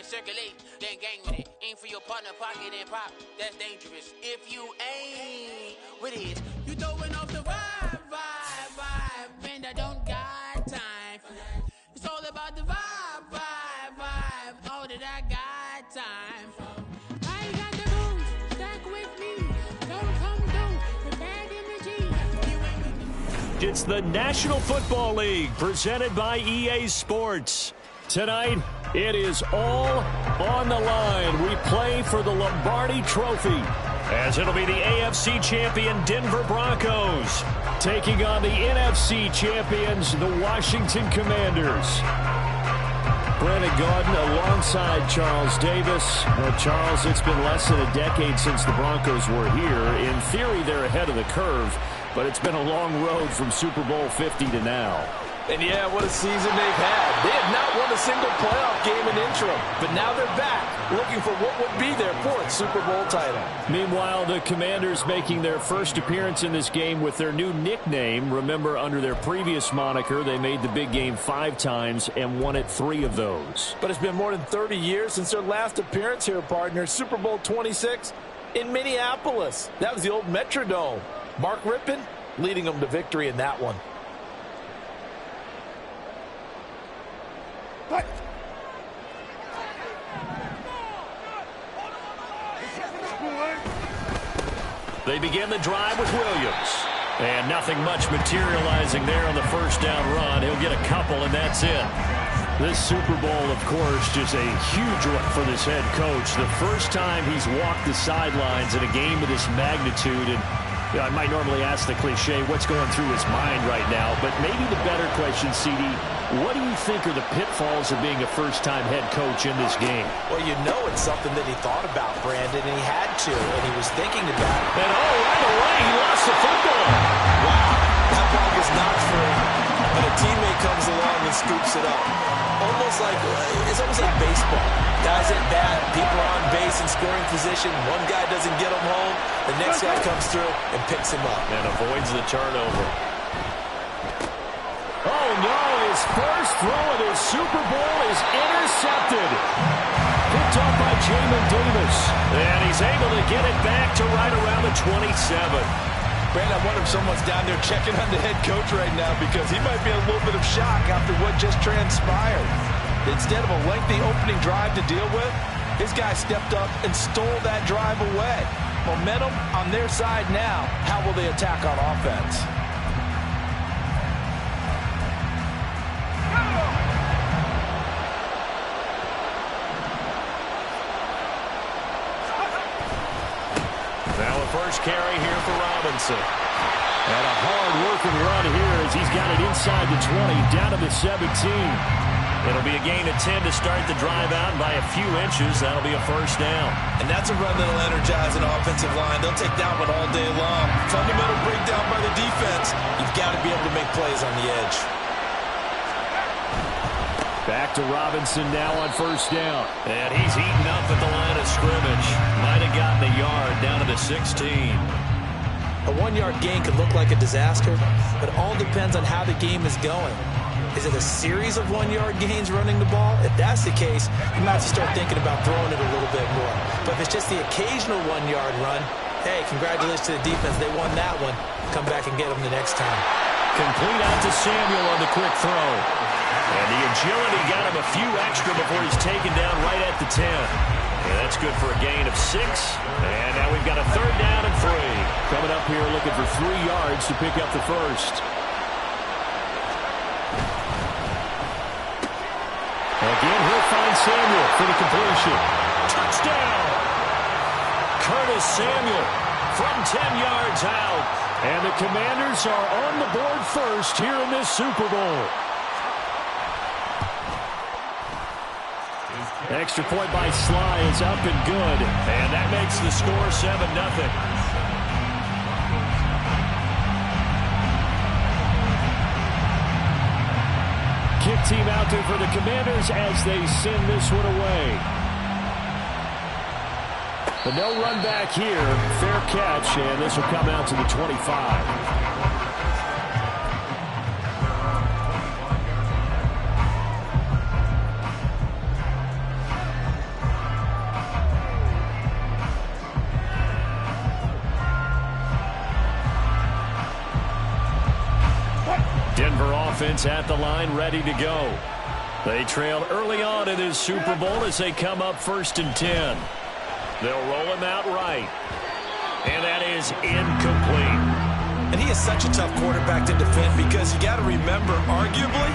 circulate, then gang with it. Aim for your partner, pocket and pop. That's dangerous. If you ain't with it, you throwing off the vibe. And I don't got time for that. It's all about the vibe. All that I got time for. I got the booze, stuck with me. Don't come through with bad energy. It's the National Football League presented by EA Sports. Tonight, it is all on the line. We play for the Lombardi Trophy, as it'll be the AFC champion Denver Broncos taking on the NFC champions, the Washington Commanders. Brandon Gaudin alongside Charles Davis. Charles, it's been less than a decade since the Broncos were here. In theory, they're ahead of the curve, but it's been a long road from Super Bowl 50 to now. And yeah, what a season they've had. They have not won a single playoff game in interim, but now they're back looking for what would be their fourth Super Bowl title. Meanwhile, the Commanders making their first appearance in this game with their new nickname. Remember, under their previous moniker, they made the big game 5 times and won it 3 of those. But it's been more than 30 years since their last appearance here, partner. Super Bowl 26 in Minneapolis. That was the old Metrodome. Mark Rippon leading them to victory in that one. They begin the drive with Williams. And nothing much materializing there on the first down run. He'll get a couple, and that's it. This Super Bowl, of course, just a huge one for this head coach. The first time he's walked the sidelines in a game of this magnitude. And I might normally ask the cliche, what's going through his mind right now? But maybe the better question, CD, what do you think are the pitfalls of being a first-time head coach in this game? Well, you know it's something that he thought about, Brandon, and he had to, and he was thinking about it. And right away, he lost the football. Wow, that ball was not free, but a teammate comes along and scoops it up. It's almost like baseball. Guys at bat, people are on base in scoring position. One guy doesn't get him home. The next guy comes through and picks him up. And avoids the turnover. Oh, no. His first throw of the Super Bowl is intercepted. Picked off by Jamin Davis. And he's able to get it back to right around the 27. Brandon, I wonder if someone's down there checking on the head coach right now because he might be in a little bit of shock after what just transpired. Instead of a lengthy opening drive to deal with, his guy stepped up and stole that drive away. Momentum on their side now. How will they attack on offense? Now a first carry here for Robinson. And a hard-working run here as he's got it inside the 20, down to the 17. It'll be a gain of 10 to start the drive out by a few inches. That'll be a first down. And that's a run that'll energize an offensive line. They'll take that one all day long. Fundamental breakdown by the defense. You've got to be able to make plays on the edge. Back to Robinson now on first down. And he's eaten up at the line of scrimmage. Might have gotten a yard down to the 16. A 1-yard gain could look like a disaster, but it all depends on how the game is going. Is it a series of 1-yard gains running the ball? If that's the case, you might have to start thinking about throwing it a little bit more. But if it's just the occasional 1-yard run, hey, congratulations to the defense. They won that one. Come back and get them the next time. Complete out to Samuel on the quick throw. And the agility got him a few extra before he's taken down right at the 10. And that's good for a gain of 6. And now we've got a third down and 3. Coming up here looking for 3 yards to pick up the first. Again, he'll find Samuel for the completion. Touchdown! Curtis Samuel from 10 yards out. And the Commanders are on the board first here in this Super Bowl. Extra point by Sly is up and good. And that makes the score 7-0. Kick team out there for the Commanders as they send this one away. But no run back here. Fair catch, and this will come out to the 25. offense at the line, ready to go. They trailed early on in this Super Bowl as they come up 1st and 10. They'll roll him out right. And that is incomplete. And he is such a tough quarterback to defend because you got to remember, arguably,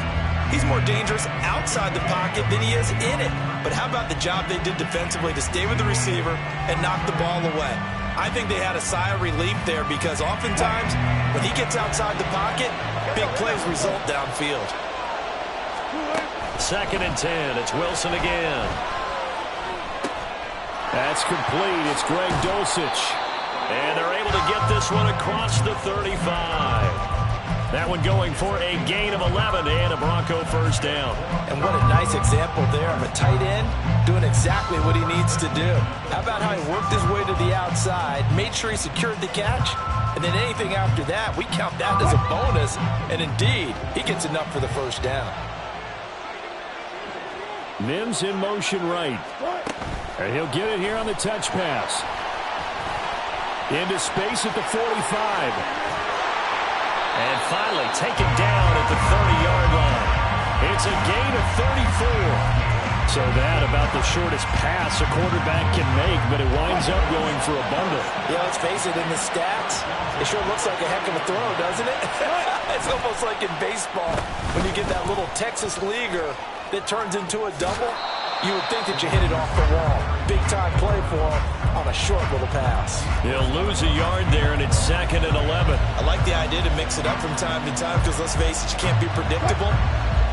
he's more dangerous outside the pocket than he is in it. But how about the job they did defensively to stay with the receiver and knock the ball away? I think they had a sigh of relief there because oftentimes when he gets outside the pocket, big plays result downfield. 2nd and 10. It's Wilson again. That's complete. It's Greg Dulcich. And they're able to get this one across the 35. That one going for a gain of 11 and a Bronco first down. And what a nice example there of a tight end doing exactly what he needs to do. How about how he worked his way to the outside, made sure he secured the catch, and then anything after that, we count that as a bonus. And indeed, he gets enough for the first down. Mims in motion right. And he'll get it here on the touch pass. Into space at the 45. And finally taken down at the 30-yard line. It's a gain of 34. So that about the shortest pass a quarterback can make, but it winds up going for a bundle. Yeah, let's face it, in the stats, it sure looks like a heck of a throw, doesn't it? It's almost like in baseball when you get that little Texas leaguer that turns into a double. You would think that you hit it off the wall. Big-time play for him on a short little pass. He'll lose a yard there, and it's 2nd and 11. I like the idea to mix it up from time to time because, let's face it, you can't be predictable.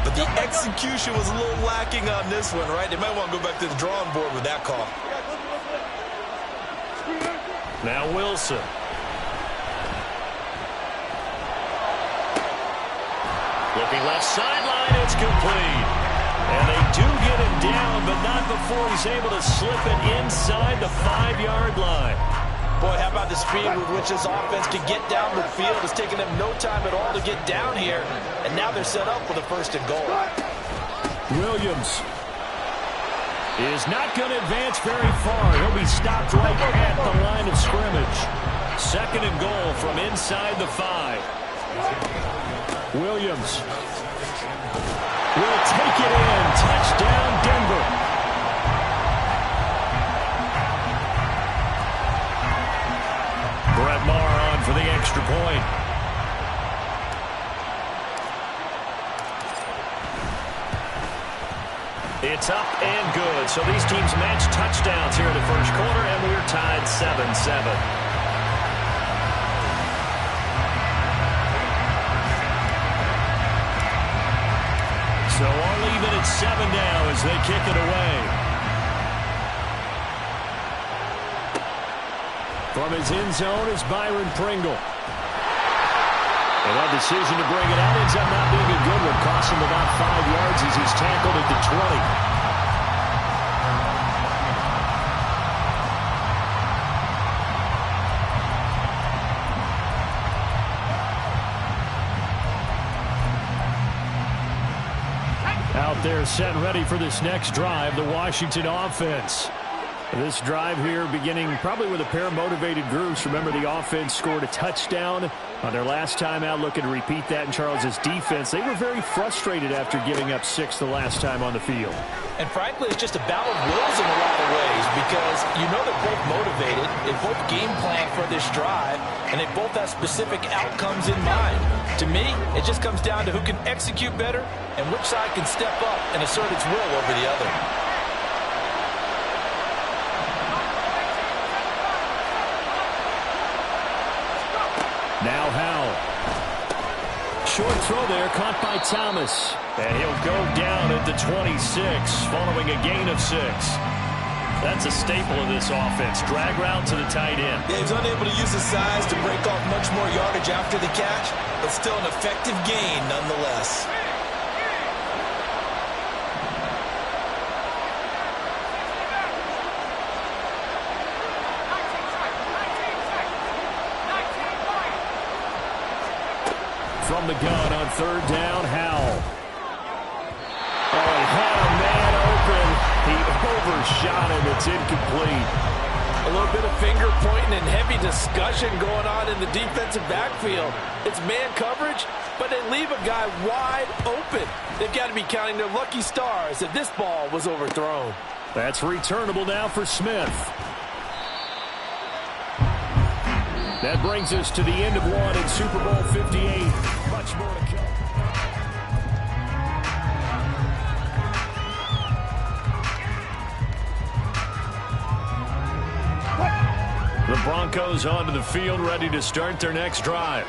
But the execution was a little lacking on this one, right? They might want to go back to the drawing board with that call. Now Wilson. Looking left sideline, it's complete. And they do get him down, but not before he's able to slip it inside the 5-yard line. Boy, how about the speed with which this offense can get down the field? It's taken them no time at all to get down here. And now they're set up with a 1st and goal. Williams is not going to advance very far. He'll be stopped right at the line of scrimmage. 2nd and goal from inside the 5. Williams will take it in. Touchdown, Denver. Brett Maher on for the extra point. It's up and good. So these teams match touchdowns here in the first quarter, and we're tied 7-7. So all even at 7 now as they kick it away. From his end zone is Byron Pringle. And that decision to bring it out ends up not being a good one. Costs him about 5 yards as he's tackled at the 20. Out there set and ready for this next drive, the Washington offense. This drive here beginning probably with a pair of motivated groups. Remember, the offense scored a touchdown on their last time out, looking to repeat that in Charles's defense. They were very frustrated after giving up 6 the last time on the field. And frankly, it's just a battle of wills in a lot of ways because you know they're both motivated. They both game plan for this drive, and they both have specific outcomes in mind. To me, it just comes down to who can execute better and which side can step up and assert its will over the other. Now Howell. Short throw there, caught by Thomas. And he'll go down at the 26, following a gain of 6. That's a staple of this offense. Drag route to the tight end. Yeah, he's unable to use his size to break off much more yardage after the catch, but still an effective gain nonetheless. From the gun on 3rd down, Howell. Oh, he had a man open. He overshot him. It's incomplete. A little bit of finger pointing and heavy discussion going on in the defensive backfield. It's man coverage, but they leave a guy wide open. They've got to be counting their lucky stars that this ball was overthrown. That's returnable now for Smith. That brings us to the end of one in Super Bowl 58. Much more to come. The Broncos onto the field, ready to start their next drive.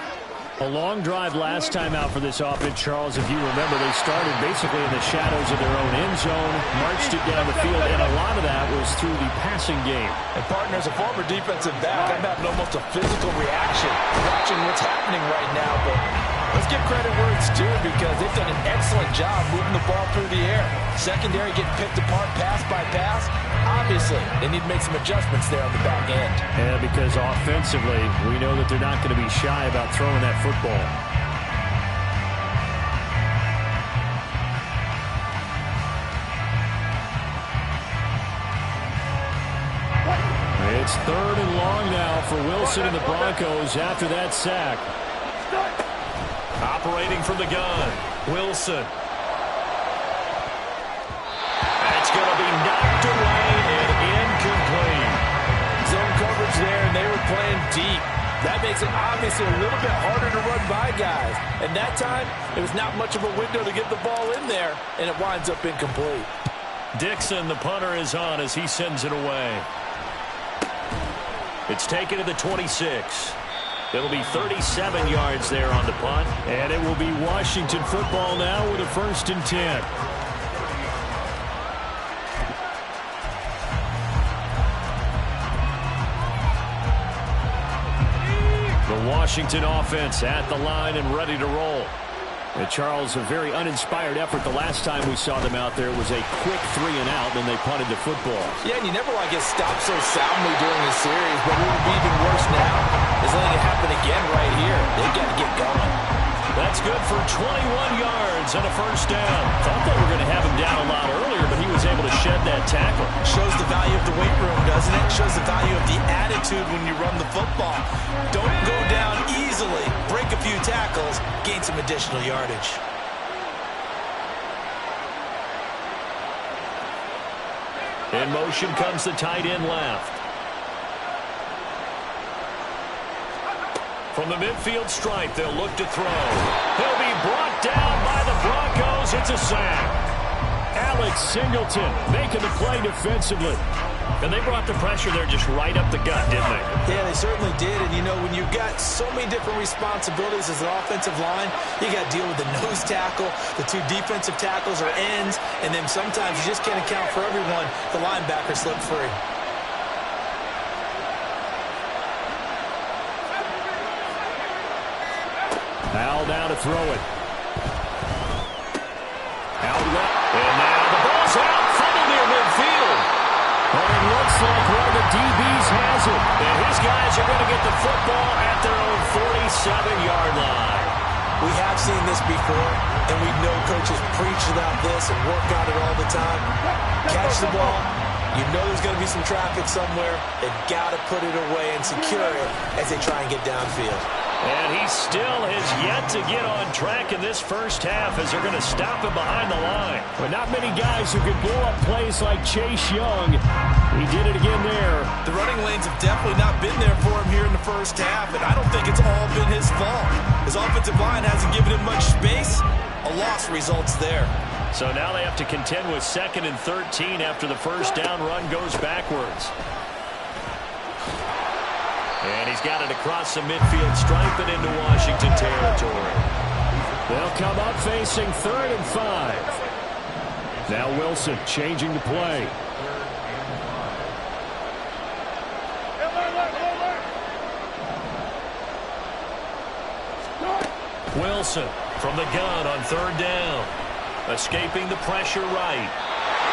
A long drive last time out for this offense, Charles. If you remember, they started basically in the shadows of their own end zone, marched it down the field, and a lot of that was through the passing game. And partner, as a former defensive back, I'm having almost a physical reaction watching what's happening right now. But let's give credit where it's due, because they've done an excellent job moving the ball through the air. Secondary getting picked apart pass by pass. Obviously, they need to make some adjustments there on the back end. Yeah, because offensively, we know that they're not going to be shy about throwing that football. It's 3rd and long now for Wilson and the Broncos after that sack. Operating from the gun, Wilson. That's going to be knocked away and incomplete. Zone coverage there, and they were playing deep. That makes it obviously a little bit harder to run by guys. And that time, it was not much of a window to get the ball in there, and it winds up incomplete. Dixon, the punter, is on as he sends it away. It's taken to the 26. It'll be 37 yards there on the punt. And it will be Washington football now with a 1st and 10. The Washington offense at the line and ready to roll. And Charles, a very uninspired effort. The last time we saw them out there was a quick 3 and out, then they punted the football. Yeah, and you never want to get stopped so soundly during the series, but what would be even worse now is letting it happen again right here. They've got to get going. That's good for 21 yards and a 1st down. Thought they were going to have him down a lot earlier, but he was able to shed that tackle. Shows the value of the weight room, doesn't it? Shows the value of the attitude when you run the football. Don't go down easily. Break a few tackles. Gain some additional yardage. In motion comes the tight end left. From the midfield stripe, they'll look to throw. He'll be brought down by the Broncos. It's a sack. Alex Singleton making the play defensively. And they brought the pressure there just right up the gut, didn't they? Yeah, they certainly did. And, you know, when you've got so many different responsibilities as an offensive line, you got to deal with the nose tackle, the 2 defensive tackles or ends, and then sometimes you just can't account for everyone. The linebacker slipped free. Al down to throw it. Out left. And now the ball's out. Fumble near midfield. But it looks like one of the DBs has it. And his guys are going to get the football at their own 47-yard line. We have seen this before, and we know coaches preach about this and work on it all the time. Catch the ball. You know there's going to be some traffic somewhere. They've got to put it away and secure it as they try and get downfield. And he still has yet to get on track in this first half as they're going to stop him behind the line. But not many guys who can blow up plays like Chase Young. He did it again there. The running lanes have definitely not been there for him here in the first half, and I don't think it's all been his fault. His offensive line hasn't given him much space. A loss results there. So now they have to contend with 2nd and 13 after the first down run goes backwards. And he's got it across the midfield stripe and into Washington territory. They'll come up facing 3rd and 5. Now Wilson changing the play. Wilson from the gun on 3rd down. Escaping the pressure right.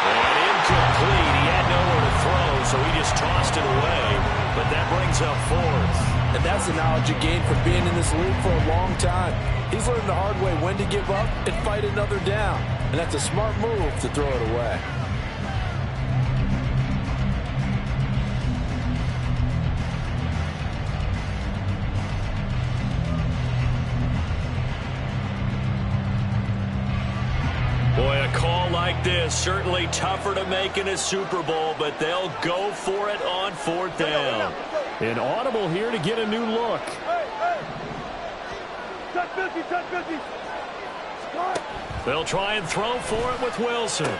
And incomplete. He had nowhere to throw, so he just tossed it away. But that brings up 4th. And that's the knowledge you gain from being in this league for a long time. He's learned the hard way when to give up and fight another down. And that's a smart move to throw it away. certainly tougher to make in a Super Bowl, but they'll go for it on 4th down. An audible here to get a new look. They'll try and throw for it with Wilson.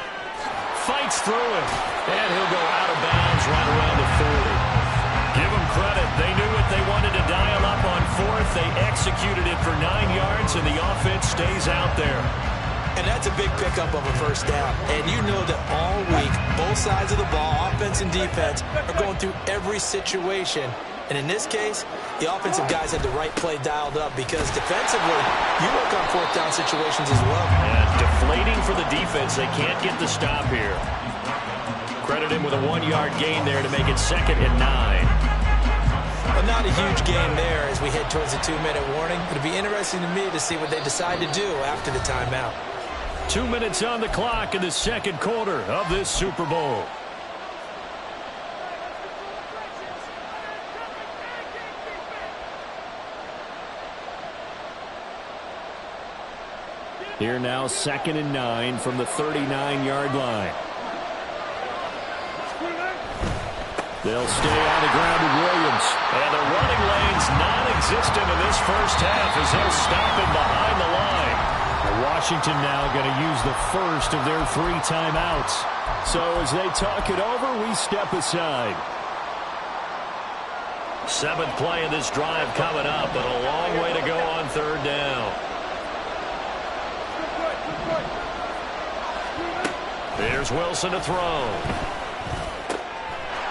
Fights through it, and he'll go out of bounds right around the 30. Give them credit. They knew what they wanted to dial up on 4th. They executed it for 9 yards, and the offense stays out there. And that's a big pickup of a 1st down. And you know that all week, both sides of the ball, offense and defense, are going through every situation. And in this case, the offensive guys had the right play dialed up because defensively, you work on 4th down situations as well. And deflating for the defense. They can't get the stop here. Credit him with a 1-yard gain there to make it 2nd and 9. Well, not a huge game there as we head towards the 2-minute warning. It'll be interesting to me to see what they decide to do after the timeout. 2 minutes on the clock in the 2nd quarter of this Super Bowl. Here now, 2nd and 9 from the 39-yard line. They'll stay on the ground with Williams. And the running lane's non-existent in this 1st half as they'll stop him behind the line. Washington now going to use the first of their 3 timeouts. So as they talk it over, we step aside. 7th play of this drive coming up, but a long way to go on 3rd down. Here's Wilson to throw.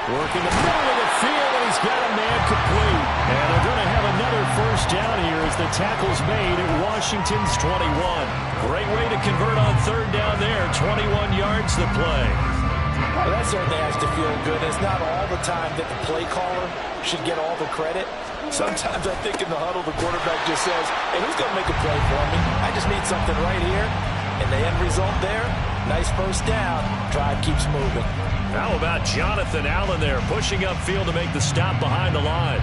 Working the middle of the field, and he's got a man complete. And they're going to have another 1st down here as the tackle's made at Washington's 21. Great way to convert on 3rd down there. 21 yards the play. Well, that certainly has to feel good. It's not all the time that the play caller should get all the credit. Sometimes I think in the huddle, the quarterback just says, hey, who's going to make a play for me? I just need something right here. And the end result there, nice 1st down. Drive keeps moving. How about Jonathan Allen there pushing upfield to make the stop behind the line?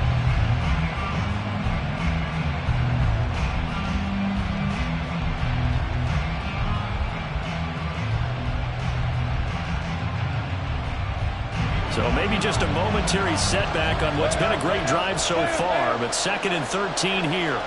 So maybe just a momentary setback on what's been a great drive so far, but 2nd and 13 here.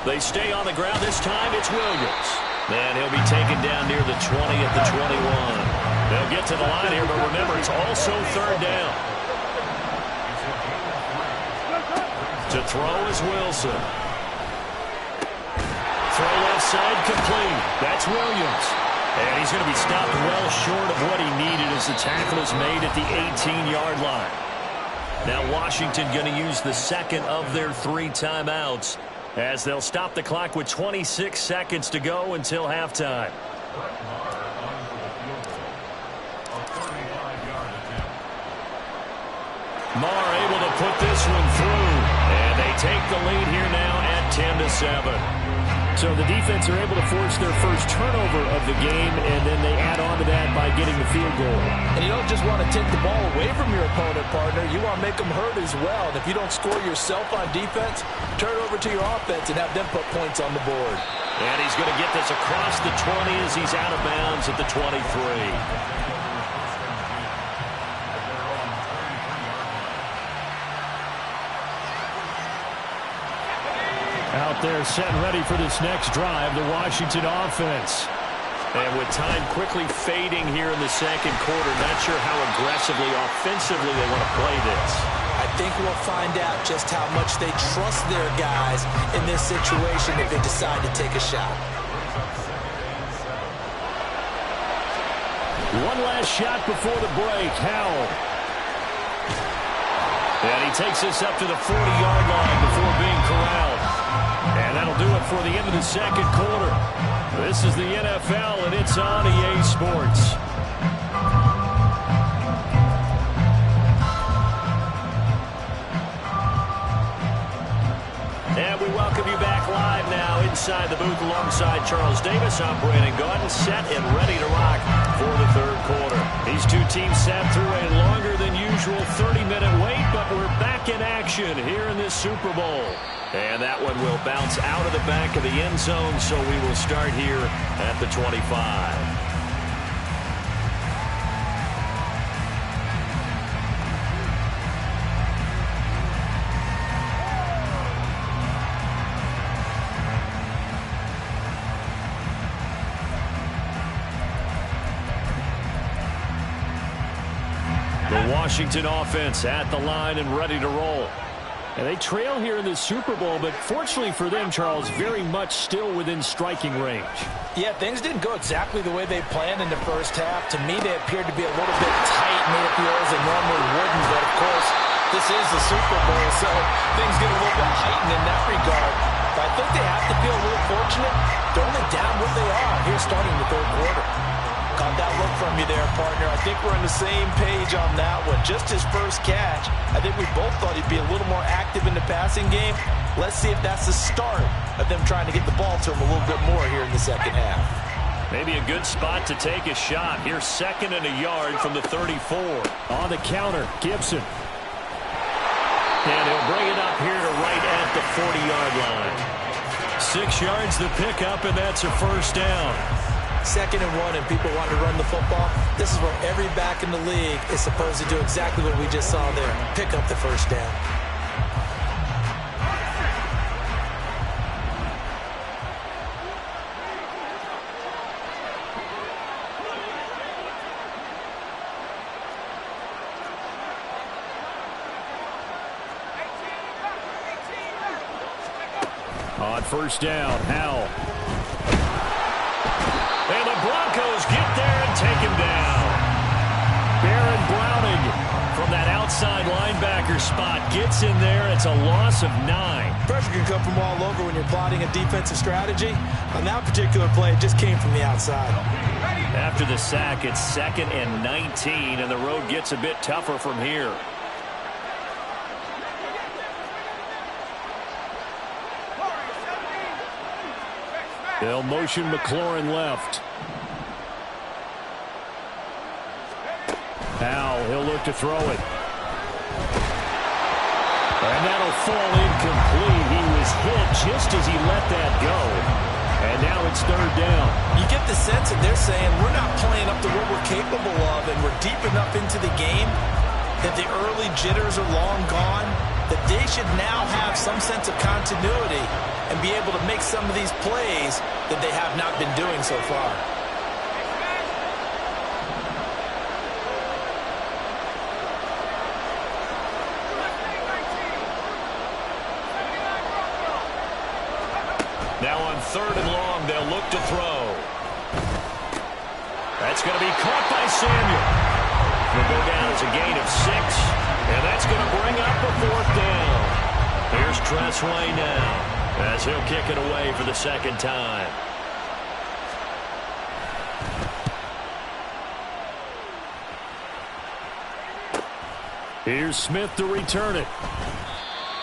They stay on the ground. This time it's Williams. And he'll be taken down near the 20 at the 21. They'll get to the line here, but remember, it's also 3rd down. To throw is Wilson. Throw left side complete. That's Williams. And he's going to be stopped well short of what he needed as the tackle is made at the 18-yard line. Now Washington going to use the 2nd of their 3 timeouts, as they'll stop the clock with 26 seconds to go until halftime. Marr able to put this one through, and they take the lead here now at 10-7. So the defense are able to force their first turnover of the game, and then they add on to that by getting the field goal. And you don't just want to take the ball away from your opponent, partner. You want to make them hurt as well. And if you don't score yourself on defense, turn over to your offense and have them put points on the board. And he's going to get this across the 20 as he's out of bounds at the 23. Out there set and ready for this next drive, the Washington offense. And with time quickly fading here in the 2nd quarter, not sure how aggressively, offensively they want to play this. I think we'll find out just how much they trust their guys in this situation if they decide to take a shot. One last shot before the break. Howell. And he takes this up to the 40-yard line before being corralled. And that'll do it for the end of the 2nd quarter. This is the NFL, and it's on EA Sports. And we welcome you back live now inside the booth alongside Charles Davis. I'm Brandon Gaudin, set and ready to rock before the third quarter. These two teams sat through a longer than usual 30-minute wait, but we're back in action here in this Super Bowl. And that one will bounce out of the back of the end zone, so we will start here at the 25. Washington offense at the line and ready to roll. And they trail here in the Super Bowl, but fortunately for them, Charles, very much still within striking range. Yeah, things didn't go exactly the way they planned in the first half. To me, they appeared to be a little bit tight near the field as they normally wouldn't. But, of course, this is the Super Bowl, so things get a little bit heightened in that regard. But I think they have to feel a little fortunate. They're only down where they are here starting the third quarter. Caught that look from you there, partner. I think we're on the same page on that one. Just his first catch. I think we both thought he'd be a little more active in the passing game. Let's see if that's the start of them trying to get the ball to him a little bit more here in the second half. Maybe a good spot to take a shot. Here's 2nd and a yard from the 34. On the counter, Gibson. And he'll bring it up here to right at the 40-yard line. 6 yards the pickup, and that's a first down. 2nd and 1 and people want to run the football. This is where every back in the league is supposed to do exactly what we just saw there. Pick up the first down. On first down, Howell. And the Broncos get there and take him down. Baron Browning from that outside linebacker spot gets in there. It's a loss of 9. Pressure can come from all over when you're plotting a defensive strategy. On that particular play, it just came from the outside. After the sack, it's 2nd and 19, and the road gets a bit tougher from here. They'll motion McLaurin left. Now he'll look to throw it. And that'll fall incomplete. He was hit just as he let that go. And now it's 3rd down. You get the sense that they're saying we're not playing up to what we're capable of, and we're deep enough into the game that the early jitters are long gone, that they should now have some sense of continuity and be able to make some of these plays that they have not been doing so far. Now on 3rd and long, they'll look to throw. That's going to be caught by Samuel. He'll go down as a gain of 6, and that's going to bring up a 4th down. Here's Tressway now, as he'll kick it away for the 2nd time. Here's Smith to return it.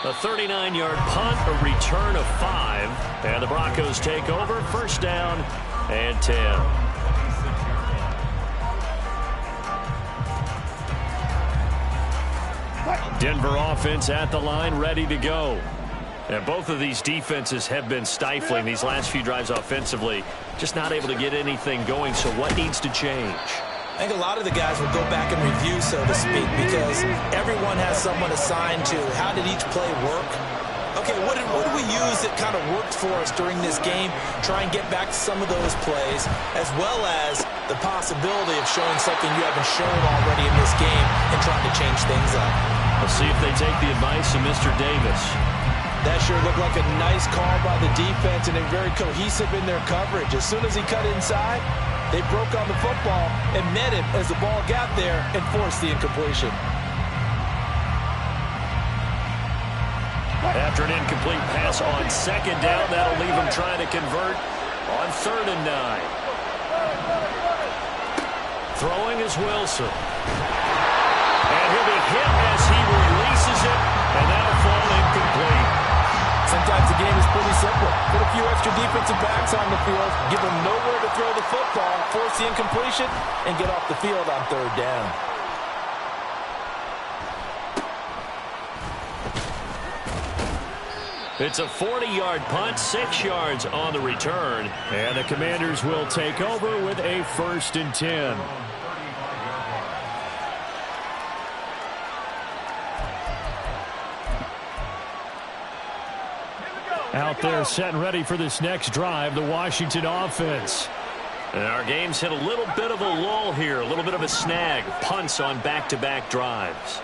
A 39-yard punt, a return of 5, and the Broncos take over. 1st down and 10. Denver offense at the line, ready to go. And both of these defenses have been stifling these last few drives offensively. Just not able to get anything going, so what needs to change? I think a lot of the guys will go back and review, so to speak, because everyone has someone assigned to how did each play work. Okay, what did we use that kind of worked for us during this game? Try and get back to some of those plays, as well as the possibility of showing something you haven't shown already in this game and trying to change things up. Let's see if they take the advice of Mr. Davis. That sure looked like a nice call by the defense, and they're very cohesive in their coverage. As soon as he cut inside, they broke on the football and met him as the ball got there and forced the incompletion. After an incomplete pass on 2nd down, that'll leave him trying to convert on 3rd and 9. Throwing is Wilson. And he'll be hit as he releases it, and that'll fall incomplete. Sometimes the game is pretty simple. Put a few few extra defensive backs on the field, give them nowhere to throw the football, force the incompletion, and get off the field on third down. It's a 40-yard punt, 6 yards on the return. And the Commanders will take over with a 1st and 10. Out there set and ready for this next drive, the Washington offense. And our game's hit a little bit of a lull here, a little bit of a snag. Punts on back-to-back drives.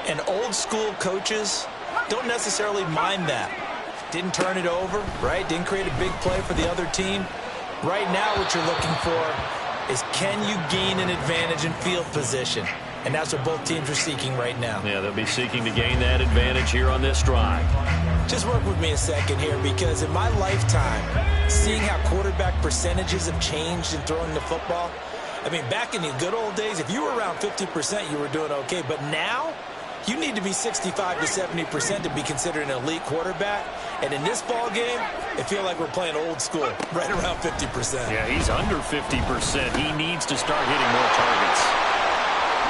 And old-school coaches don't necessarily mind that. Didn't turn it over, right? Didn't create a big play for the other team. Right now what you're looking for is, can you gain an advantage in field position? And that's what both teams are seeking right now. Yeah, they'll be seeking to gain that advantage here on this drive. Just work with me a second here, because in my lifetime, seeing how quarterback percentages have changed in throwing the football, I mean, back in the good old days, if you were around 50%, you were doing okay. But now, you need to be 65 to 70% to be considered an elite quarterback. And in this ball game, it feels like we're playing old school, right around 50%. Yeah, he's under 50%. He needs to start hitting more targets.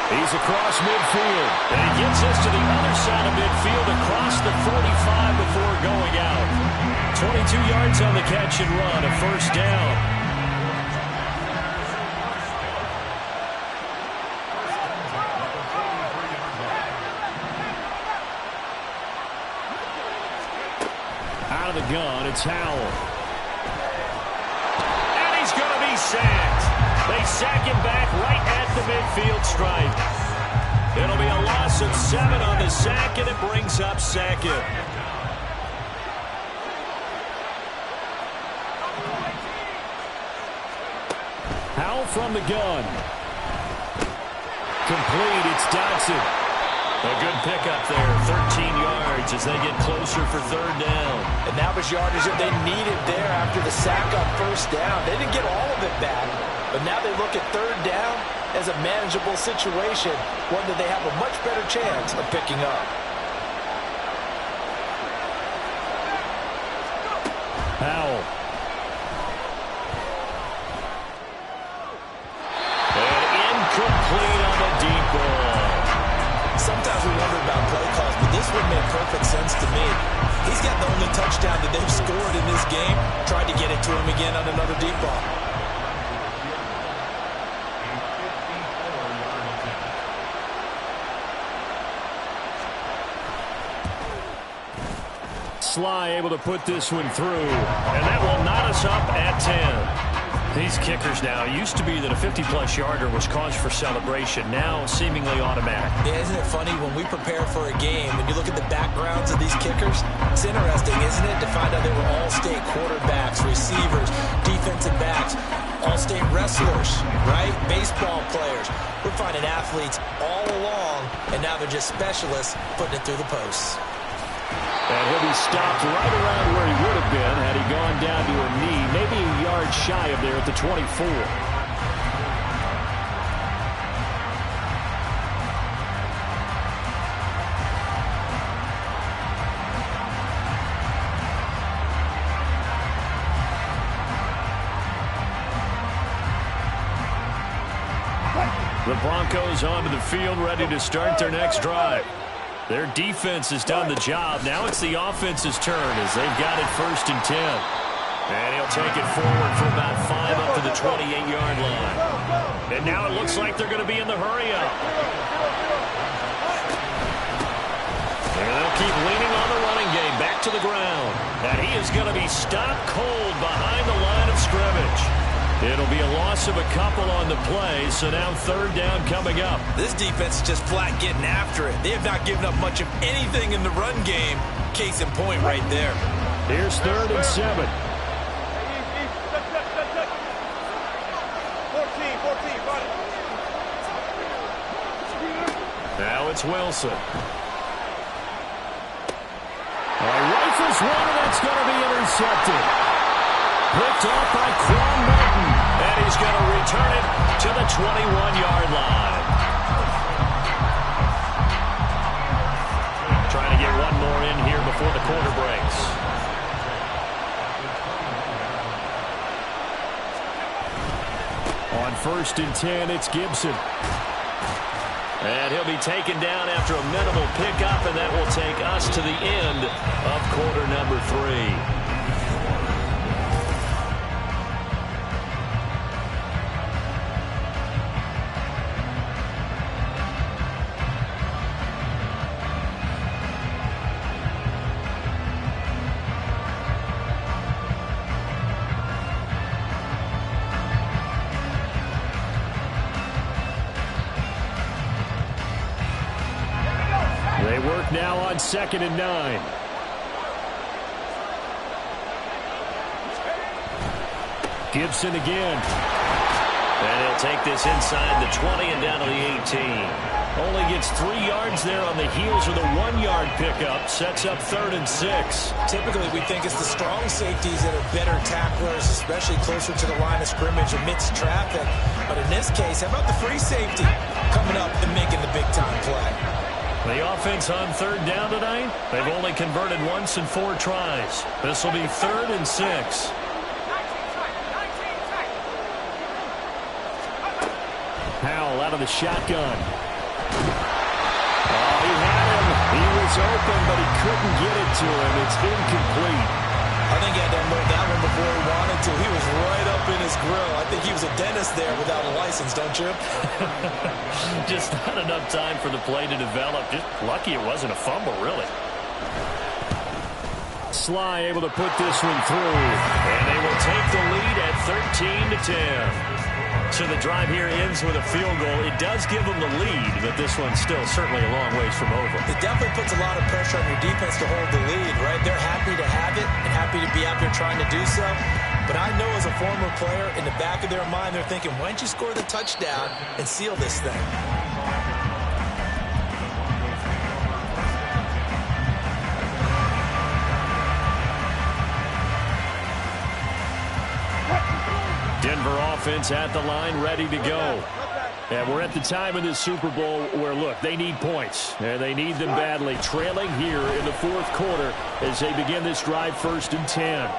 He's across midfield, and he gets us to the other side of midfield, across the 45 before going out. 22 yards on the catch and run, a 1st down. Out of the gun, it's Howell. And he's going to be sacked. They sack him back right at the midfield stripe. It'll be a loss of 7 on the sack, and it brings up 2nd. Howell from the gun. Complete, it's Dodson. A good pickup there, 13 yards as they get closer for 3rd down. And that was yardage that they needed there after the sack on 1st down. They didn't get all of it back, but now they look at 3rd down as a manageable situation, one that they have a much better chance of picking up. Howell. And incomplete on the deep ball. Sometimes we wonder about play calls, but this one made perfect sense to me. He's got the only touchdown that they've scored in this game. Tried to get it to him again on another deep ball. Sly able to put this one through, and that will knot us up at 10. These kickers now, used to be that a 50-plus yarder was cause for celebration, now seemingly automatic. Yeah, isn't it funny when we prepare for a game, when you look at the backgrounds of these kickers, it's interesting, isn't it, to find out they were all-state quarterbacks, receivers, defensive backs, all-state wrestlers, right? Baseball players. We're finding athletes all along, and now they're just specialists putting it through the posts. And he'll be stopped right around where he would have been had he gone down to a knee, maybe a yard shy of there at the 24. The Broncos onto the field, ready to start their next drive. Their defense has done the job. Now it's the offense's turn as they've got it 1st and 10. And he'll take it forward for about 5 up to the 28-yard line. And now it looks like they're going to be in the hurry-up. And they'll keep leaning on the running game back to the ground. And he is going to be stopped cold behind the line of scrimmage. It'll be a loss of a couple on the play, so now 3rd down coming up. This defense is just flat getting after it. They have not given up much of anything in the run game. Case in point right there. Here's 3rd and 7. 14, now it's Wilson. Rifles one, and that's going to be intercepted. Picked off by Quan Martin, and he's going to return it to the 21-yard line. Trying to get one more in here before the quarter breaks. On 1st and 10, it's Gibson. And he'll be taken down after a minimal pickup, and that will take us to the end of quarter number 3. They work now on 2nd and 9. Gibson again. And he'll take this inside the 20 and down to the 18. Only gets 3 yards there on the heels of the 1-yard pickup. Sets up 3rd and 6. Typically, we think it's the strong safeties that are better tacklers, especially closer to the line of scrimmage amidst traffic. But in this case, how about the free safety coming up and making the big-time play? The offense on 3rd down tonight, they've only converted once in 4 tries. This will be 3rd and 6. Howell out of the shotgun. Oh, he had him. He was open, but he couldn't get it to him. It's incomplete. I think he had to unload that one before he wanted to. He was right up in his grill. I think he was a dentist there without a license, don't you? Just not enough time for the play to develop. Just lucky it wasn't a fumble, really. Sly able to put this one through. And they will take the lead at 13-10. So the drive here ends with a field goal. It does give them the lead, but this one's still certainly a long ways from over. It definitely puts a lot of pressure on your defense to hold the lead, right? They're happy to have it and happy to be out there trying to do so. But I know as a former player, in the back of their mind, they're thinking, why don't you score the touchdown and seal this thing? Denver offense at the line, ready to go. And we're at the time in this Super Bowl where, look, they need points. And they need them badly. Trailing here in the 4th quarter as they begin this drive 1st and 10.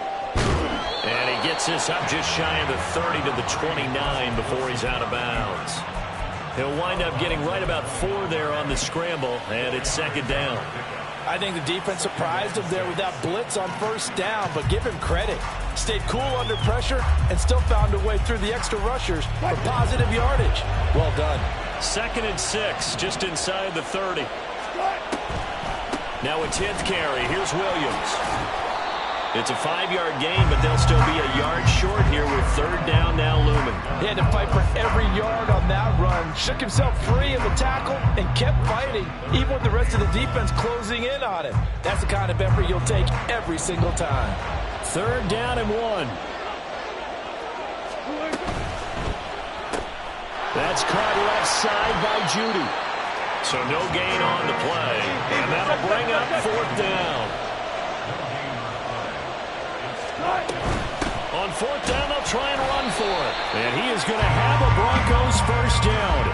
And he gets this up just shy of the 30 to the 29 before he's out of bounds. He'll wind up getting right about 4 there on the scramble, and it's 2nd down. I think the defense surprised him there with that blitz on 1st down, but give him credit. Stayed cool under pressure and still found a way through the extra rushers for positive yardage. Well done. 2nd and 6, just inside the 30. Now a 10th carry. Here's Williams. It's a 5-yard gain, but they'll still be a yard short here with 3rd down now looming. He had to fight for every yard on that run. Shook himself free of the tackle and kept fighting, even with the rest of the defense closing in on him. That's the kind of effort you'll take every single time. 3rd down and 1. That's caught left side by Judy. So no gain on the play, and that'll bring up 4th down. On 4th down, they'll try and run for it. And he is going to have a Broncos 1st down.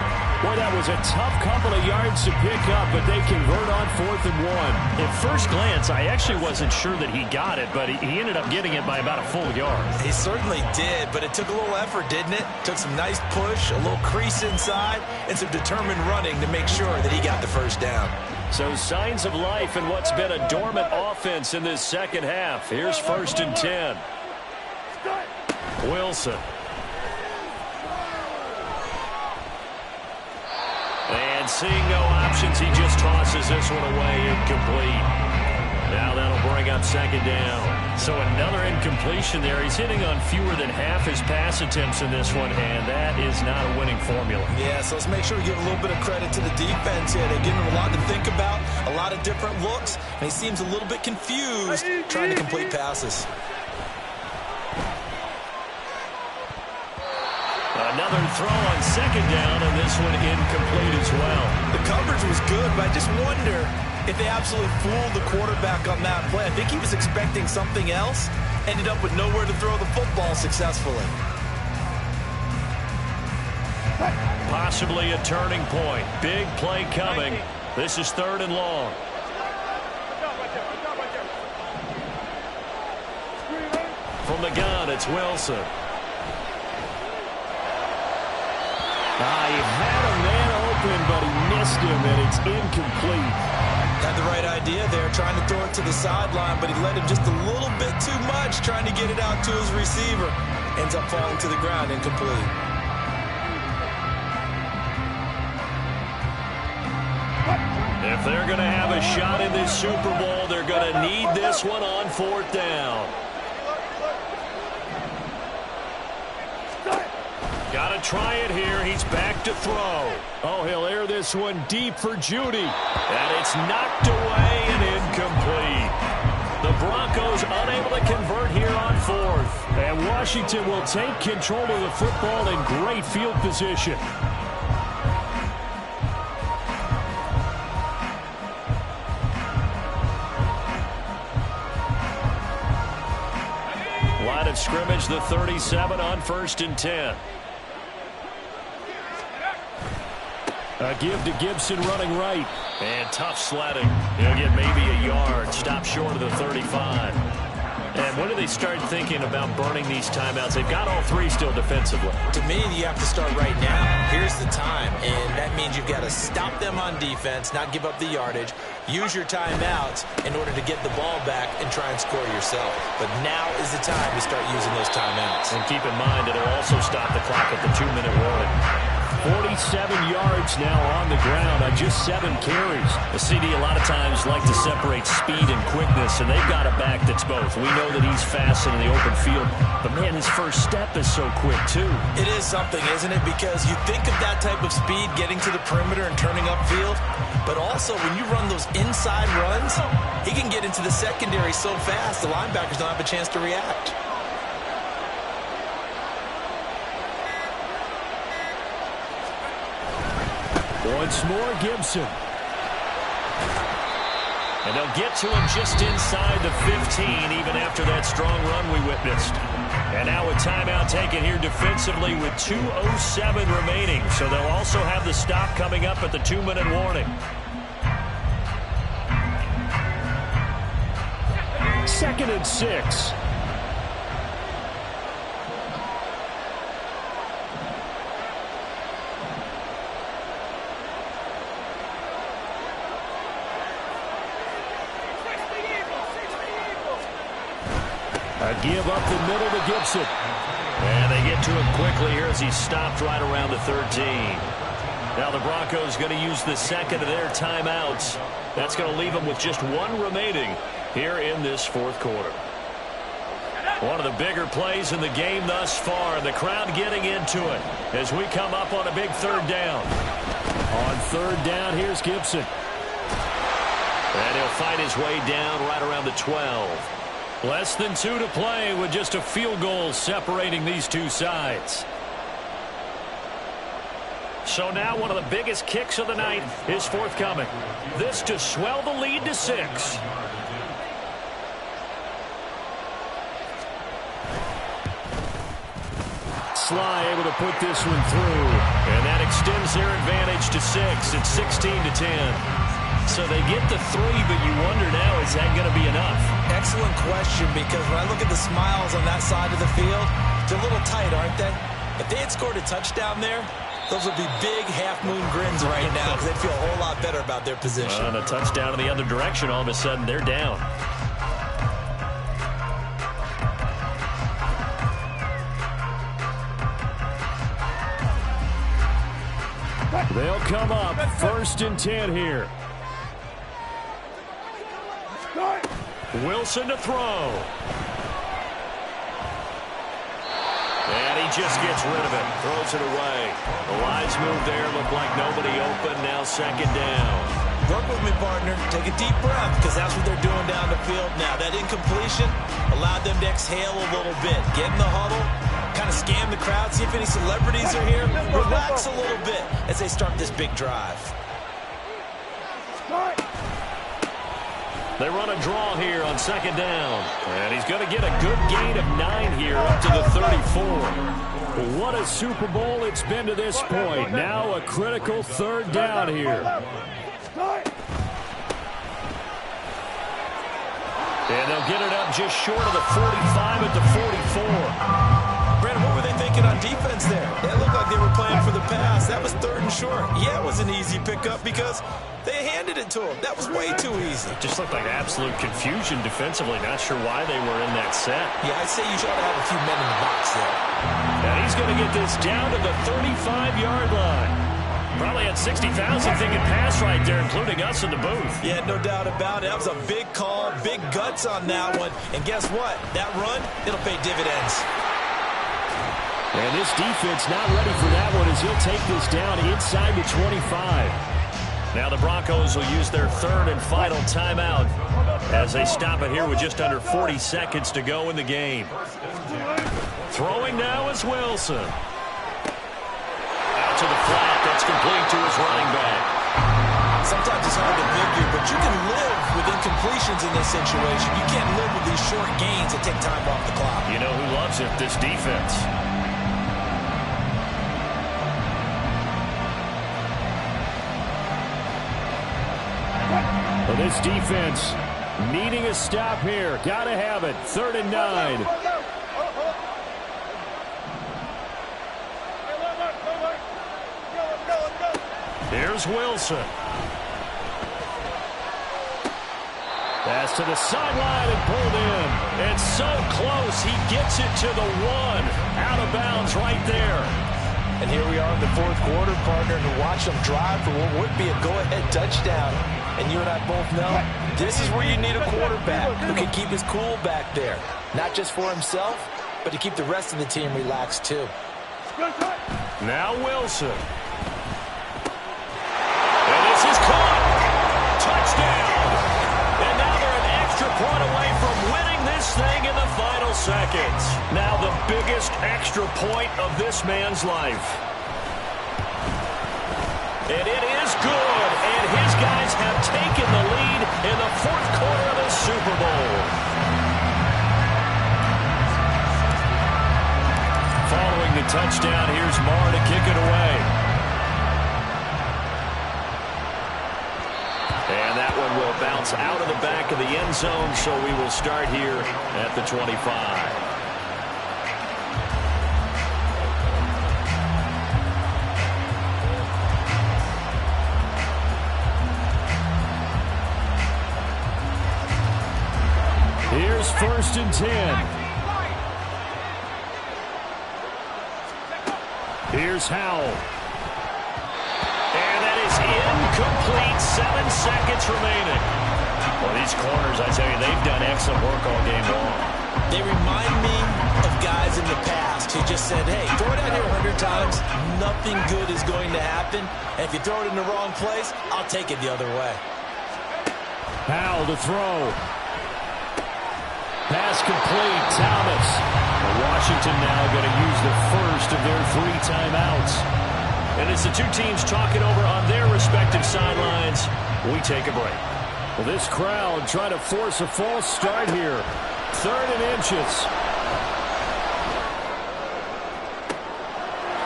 Boy, that was a tough couple of yards to pick up, but they convert on 4th and 1. At first glance, I actually wasn't sure that he got it, but he ended up getting it by about a full yard. He certainly did, but it took a little effort, didn't it? Took some nice push, a little crease inside, and some determined running to make sure that he got the 1st down. So signs of life in what's been a dormant offense in this 2nd half. Here's 1st and 10. Wilson. And seeing no options, he just tosses this one away, incomplete. Now that'll bring up 2nd down. So another incompletion there. He's hitting on fewer than half his pass attempts in this one, and that is not a winning formula. Yeah, so let's make sure we give a little bit of credit to the defense here. They're giving him a lot to think about, a lot of different looks, and he seems a little bit confused trying to complete passes. Another throw on 2nd down, and this one incomplete as well. The coverage was good, but I just wonder if they absolutely fooled the quarterback on that play. I think he was expecting something else, ended up with nowhere to throw the football successfully. Possibly a turning point. Big play coming. This is 3rd and long. From the gun, it's Wilson. He had a man open, but he missed him, and it's incomplete. Had the right idea there, trying to throw it to the sideline, but he led him just a little bit too much, trying to get it out to his receiver. Ends up falling to the ground, incomplete. If they're going to have a shot in this Super Bowl, they're going to need this one on 4th down. Got to try it here. He's back to throw. Oh, he'll air this one deep for Judy. And it's knocked away and incomplete. The Broncos unable to convert here on 4th. And Washington will take control of the football in great field position. Line of scrimmage, the 37 on 1st and 10. A give to Gibson running right. And tough sledding. He'll get maybe a yard. Stop short of the 35. And when do they start thinking about burning these timeouts? They've got all 3 still defensively. To me, you have to start right now. Here's the time, and that means you've got to stop them on defense, not give up the yardage, use your timeouts in order to get the ball back and try and score yourself. But now is the time to start using those timeouts. And keep in mind, it'll also stop the clock at the 2-minute warning. 47 yards now on the ground on just 7 carries. The CD a lot of times like to separate speed and quickness, and they've got a back that's both. We know that he's fast in the open field, but man, his first step is so quick too. It is something, isn't it? Because you think of that type of speed getting to the perimeter and turning upfield, but also when you run those inside runs, he can get into the secondary so fast the linebackers don't have a chance to react. Once more, Gibson. And they'll get to him just inside the 15, even after that strong run we witnessed. And now a timeout taken here defensively with 2:07 remaining. So they'll also have the stop coming up at the 2-minute warning. 2nd and 6. A give up the middle to Gibson. And they get to him quickly here as he's stopped right around the 13. Now the Broncos going to use the second of their timeouts. That's going to leave them with just 1 remaining here in this 4th quarter. One of the bigger plays in the game thus far. The crowd getting into it as we come up on a big 3rd down. On 3rd down, here's Gibson. And he'll fight his way down right around the 12. Less than 2 to play with just a field goal separating these two sides. So now one of the biggest kicks of the night is forthcoming. This to swell the lead to 6. Sly able to put this one through. And that extends their advantage to 6. It's 16-10. So they get the 3, but you wonder now, is that going to be enough? Excellent question, because when I look at the smiles on that side of the field, they're a little tight, aren't they? If they had scored a touchdown there, those would be big half-moon grins right now because they'd feel a whole lot better about their position. And a touchdown in the other direction, all of a sudden they're down. They'll come up 1st and 10 here. Wilson to throw. And he just gets rid of it. Throws it away. The wise move there. Looked like nobody open. Now 2nd down. Work with me, partner. Take a deep breath, because that's what they're doing down the field now. That incompletion allowed them to exhale a little bit. Get in the huddle. Kind of scan the crowd. See if any celebrities are here. Relax a little bit as they start this big drive. They run a draw here on 2nd down. And he's going to get a good gain of 9 here up to the 34. What a Super Bowl it's been to this point. Now a critical 3rd down here. And they'll get it up just short of the 45 at the 44. Brandon, what were they thinking thinking on defense there? It looked like they were playing for the pass. That was 3rd and short. Yeah, it was an easy pickup because they handed it to him. That was way too easy. Just looked like absolute confusion defensively. Not sure why they were in that set. Yeah, I'd say you ought to have a few men in the box there. And he's going to get this down to the 35-yard line. Probably had 60,000 thinking pass right there, including us in the booth. Yeah, no doubt about it. That was a big call, big guts on that one. And guess what? That run, it'll pay dividends. And this defense not ready for that one as he'll take this down inside the 25. Now the Broncos will use their 3rd and final timeout as they stop it here with just under 40 seconds to go in the game. Throwing now is Wilson. Out to the flat. That's complete to his running back. Sometimes it's hard to figure, but you can live with incompletions in this situation. You can't live with these short gains that take time off the clock. You know who loves it? This defense. Well, this defense needing a stop here. Got to have it. 3rd and 9. Here's Wilson. Pass to the sideline and pulled in. And so close. He gets it to the 1. Out of bounds right there. And here we are in the 4th quarter, partner, to watch them drive for what would be a go-ahead touchdown. And you and I both know this is where you need a quarterback who can keep his cool back there. Not just for himself, but to keep the rest of the team relaxed too. Now Wilson. And this is caught. Touchdown. And now they're an extra point away from winning this thing in the final seconds. Now the biggest extra point of this man's life. And it is good. And his guys have taken the lead in the 4th quarter of the Super Bowl. Following the touchdown, here's Marr to kick it away. And that one will bounce out of the back of the end zone, so we will start here at the 25. Here's 1st and 10. Here's Howell. And that is incomplete. 7 seconds remaining. Well, these corners, I tell you, they've done excellent work all game long. They remind me of guys in the past who just said, hey, throw it out here 100 times. Nothing good is going to happen. And if you throw it in the wrong place, I'll take it the other way. Howell to throw. Pass complete. Thomas. Washington now going to use the first of their 3 timeouts. And as the two teams talking over on their respective sidelines, we take a break. Well, this crowd trying to force a false start here. 3rd and inches.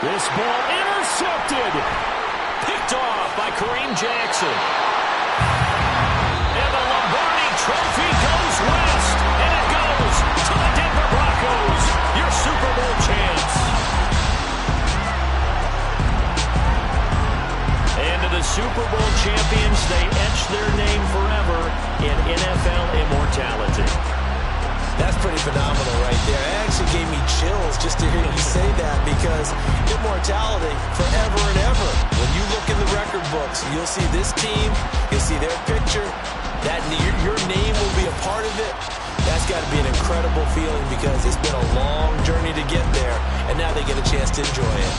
This ball intercepted. Picked off by Kareem Jackson. And the Lombardi Trophy goes west. And it goes to the Denver Broncos, your Super Bowl champs. And to the Super Bowl champions, they etch their name forever in NFL immortality. That's pretty phenomenal right there. It actually gave me chills just to hear you say that, because immortality forever and ever. When you look in the record books, you'll see this team, you'll see their picture, that your name will be a part of it. That's got to be an incredible feeling, because it's been a long journey to get there, and now they get a chance to enjoy it.